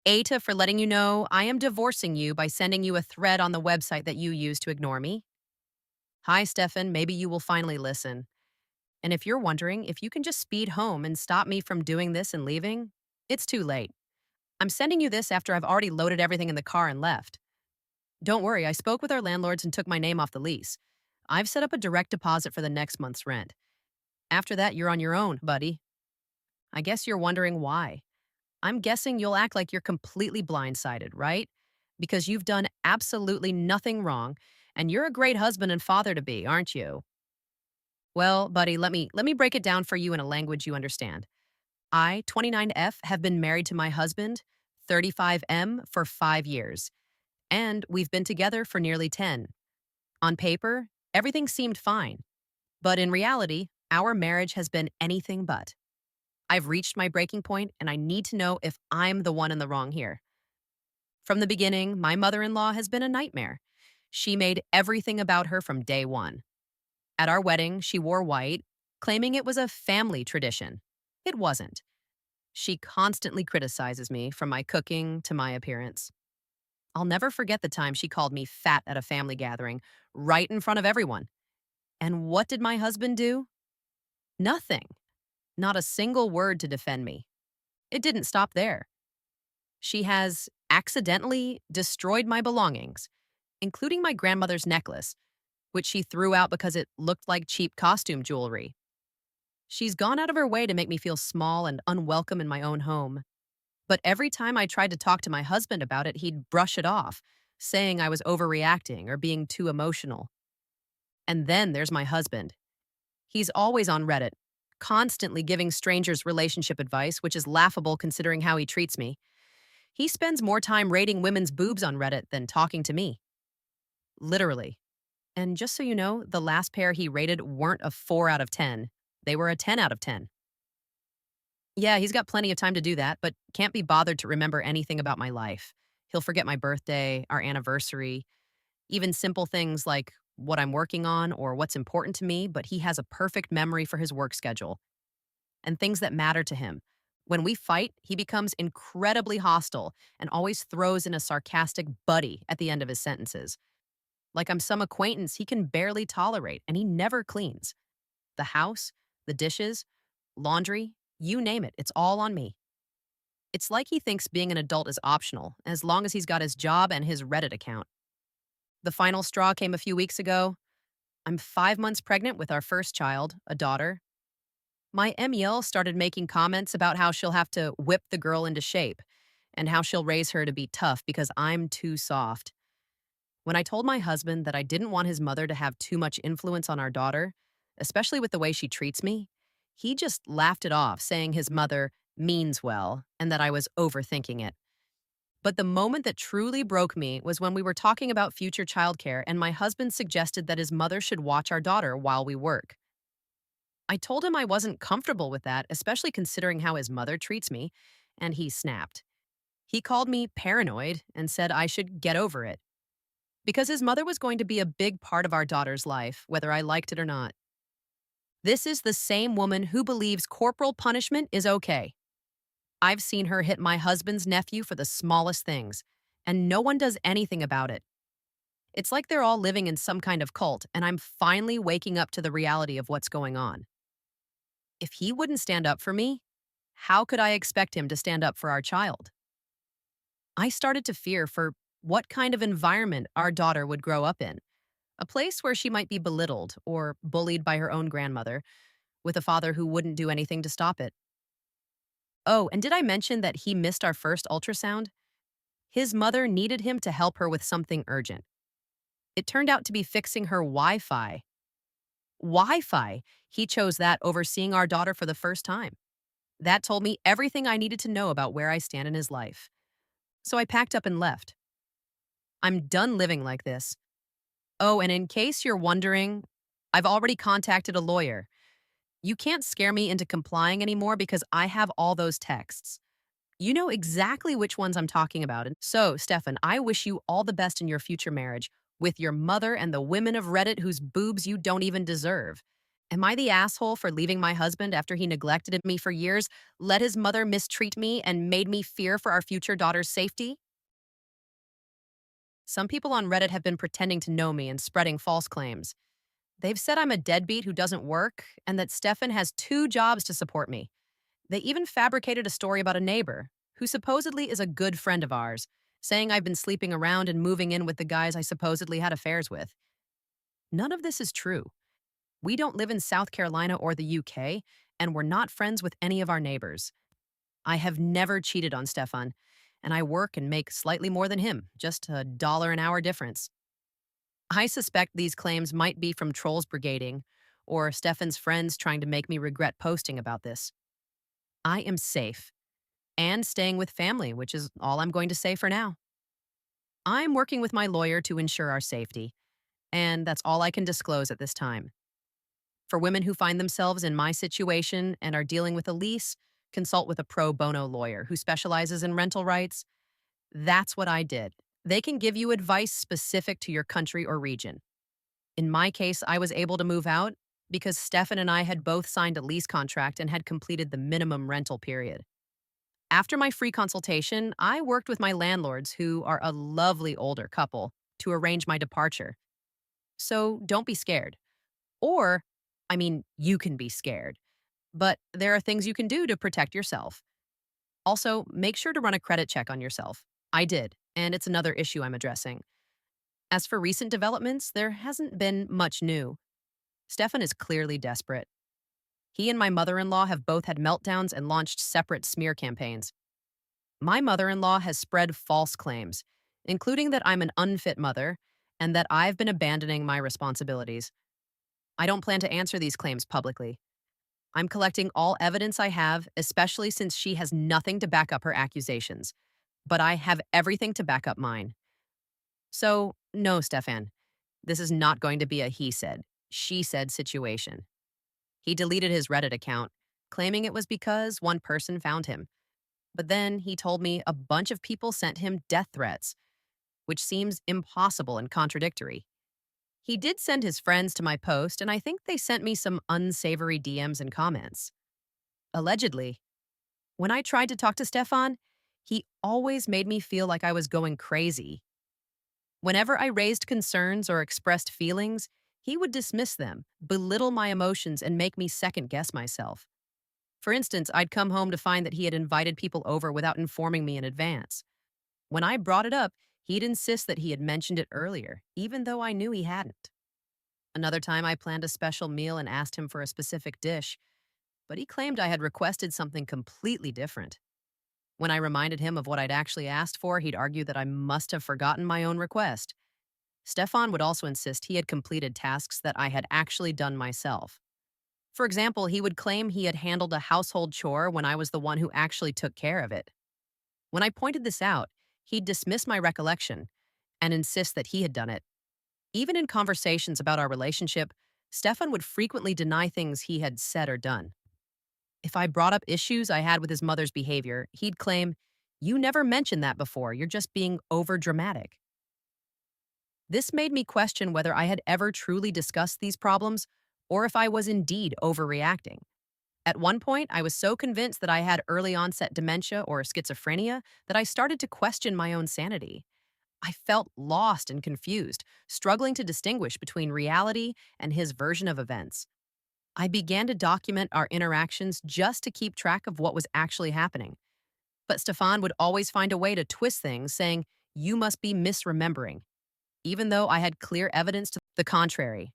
AITA for letting you know I am divorcing you by sending you a thread on the website that you used to ignore me. Hi, Stefan. Maybe you will finally listen. And if you're wondering if you can just speed home and stop me from doing this and leaving, it's too late. I'm sending you this after I've already loaded everything in the car and left. Don't worry, I spoke with our landlords and took my name off the lease. I've set up a direct deposit for the next month's rent. After that, you're on your own, buddy. I guess you're wondering why. I'm guessing you'll act like you're completely blindsided, right? Because you've done absolutely nothing wrong, and you're a great husband and father to be, aren't you? Well, buddy, let me break it down for you in a language you understand. I, 29F, have been married to my husband, 35M, for 5 years, and we've been together for nearly 10. On paper, everything seemed fine, but in reality, our marriage has been anything but. I've reached my breaking point, and I need to know if I'm the one in the wrong here. From the beginning, my mother in law has been a nightmare. She made everything about her from day one. At our wedding, she wore white, claiming it was a family tradition. It wasn't. She constantly criticizes me, from my cooking to my appearance. I'll never forget the time she called me fat at a family gathering, right in front of everyone. And what did my husband do? Nothing. Not a single word to defend me. It didn't stop there. She has accidentally destroyed my belongings, including my grandmother's necklace, which she threw out because it looked like cheap costume jewelry. She's gone out of her way to make me feel small and unwelcome in my own home. But every time I tried to talk to my husband about it, he'd brush it off, saying I was overreacting or being too emotional. And then there's my husband. He's always on Reddit, constantly giving strangers relationship advice, which is laughable considering how he treats me. He spends more time rating women's boobs on Reddit than talking to me. Literally. And just so you know, the last pair he rated weren't a 4 out of 10. They were a 10 out of 10. Yeah, he's got plenty of time to do that, but can't be bothered to remember anything about my life. He'll forget my birthday, our anniversary, even simple things like what I'm working on or what's important to me, but he has a perfect memory for his work schedule and things that matter to him. When we fight, he becomes incredibly hostile and always throws in a sarcastic buddy at the end of his sentences. Like I'm some acquaintance he can barely tolerate, and he never cleans. The house, the dishes, laundry, you name it, it's all on me. It's like he thinks being an adult is optional, as long as he's got his job and his Reddit account. The final straw came a few weeks ago. I'm 5 months pregnant with our first child, a daughter. My MEL started making comments about how she'll have to whip the girl into shape and how she'll raise her to be tough because I'm too soft. When I told my husband that I didn't want his mother to have too much influence on our daughter, especially with the way she treats me, he just laughed it off, saying his mother means well and that I was overthinking it. But the moment that truly broke me was when we were talking about future childcare and my husband suggested that his mother should watch our daughter while we work. I told him I wasn't comfortable with that, especially considering how his mother treats me, and he snapped. He called me paranoid and said I should get over it because his mother was going to be a big part of our daughter's life, whether I liked it or not. This is the same woman who believes corporal punishment is okay. I've seen her hit my husband's nephew for the smallest things, and no one does anything about it. It's like they're all living in some kind of cult, and I'm finally waking up to the reality of what's going on. If he wouldn't stand up for me, how could I expect him to stand up for our child? I started to fear for what kind of environment our daughter would grow up in. A place where she might be belittled or bullied by her own grandmother, with a father who wouldn't do anything to stop it. Oh, and did I mention that he missed our first ultrasound? His mother needed him to help her with something urgent. It turned out to be fixing her Wi Fi. Wi Fi! He chose that over seeing our daughter for the first time. That told me everything I needed to know about where I stand in his life. So I packed up and left. I'm done living like this. Oh, and in case you're wondering, I've already contacted a lawyer. You can't scare me into complying anymore because I have all those texts. You know exactly which ones I'm talking about. And so, Stefan, I wish you all the best in your future marriage with your mother and the women of Reddit whose boobs you don't even deserve. Am I the asshole for leaving my husband after he neglected me for years, let his mother mistreat me, and made me fear for our future daughter's safety? Some people on Reddit have been pretending to know me and spreading false claims. They've said I'm a deadbeat who doesn't work and that Stefan has two jobs to support me. They even fabricated a story about a neighbor, who supposedly is a good friend of ours, saying I've been sleeping around and moving in with the guys I supposedly had affairs with. None of this is true. We don't live in South Carolina or the UK, and we're not friends with any of our neighbors. I have never cheated on Stefan, and I work and make slightly more than him, just $1 an hour difference. I suspect these claims might be from trolls brigading or Stefan's friends trying to make me regret posting about this. I am safe and staying with family, which is all I'm going to say for now. I'm working with my lawyer to ensure our safety, and that's all I can disclose at this time. For women who find themselves in my situation and are dealing with a lease, consult with a pro bono lawyer who specializes in rental rights. That's what I did. They can give you advice specific to your country or region. In my case, I was able to move out because Stefan and I had both signed a lease contract and had completed the minimum rental period. After my free consultation, I worked with my landlords, who are a lovely older couple, to arrange my departure. So don't be scared. Or, I mean, you can be scared, but there are things you can do to protect yourself. Also, make sure to run a credit check on yourself. I did, and it's another issue I'm addressing. As for recent developments, there hasn't been much new. Stefan is clearly desperate. He and my mother in law have both had meltdowns and launched separate smear campaigns. My mother in law has spread false claims, including that I'm an unfit mother and that I've been abandoning my responsibilities. I don't plan to answer these claims publicly. I'm collecting all evidence I have, especially since she has nothing to back up her accusations. But I have everything to back up mine. So, no, Stefan, this is not going to be a he said, she said situation. He deleted his Reddit account, claiming it was because one person found him. But then he told me a bunch of people sent him death threats, which seems impossible and contradictory. He did send his friends to my post, and I think they sent me some unsavory DMs and comments. Allegedly, when I tried to talk to Stefan, he always made me feel like I was going crazy. Whenever I raised concerns or expressed feelings, he would dismiss them, belittle my emotions, and make me second guess myself. For instance, I'd come home to find that he had invited people over without informing me in advance. When I brought it up, he'd insist that he had mentioned it earlier, even though I knew he hadn't. Another time, I planned a special meal and asked him for a specific dish, but he claimed I had requested something completely different. When I reminded him of what I'd actually asked for, he'd argue that I must have forgotten my own request. Stefan would also insist he had completed tasks that I had actually done myself. For example, he would claim he had handled a household chore when I was the one who actually took care of it. When I pointed this out, he'd dismiss my recollection and insist that he had done it. Even in conversations about our relationship, Stefan would frequently deny things he had said or done. If I brought up issues I had with his mother's behavior, he'd claim, "You never mentioned that before, you're just being overdramatic." This made me question whether I had ever truly discussed these problems or if I was indeed overreacting. At one point, I was so convinced that I had early onset dementia or schizophrenia that I started to question my own sanity. I felt lost and confused, struggling to distinguish between reality and his version of events. I began to document our interactions just to keep track of what was actually happening. But Stefan would always find a way to twist things, saying, "You must be misremembering," even though I had clear evidence to the contrary.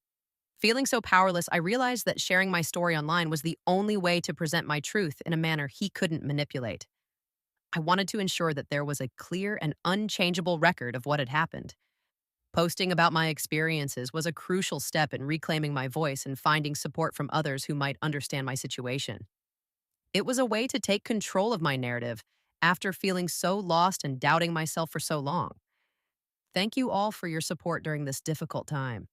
Feeling so powerless, I realized that sharing my story online was the only way to present my truth in a manner he couldn't manipulate. I wanted to ensure that there was a clear and unchangeable record of what had happened. Posting about my experiences was a crucial step in reclaiming my voice and finding support from others who might understand my situation. It was a way to take control of my narrative after feeling so lost and doubting myself for so long. Thank you all for your support during this difficult time.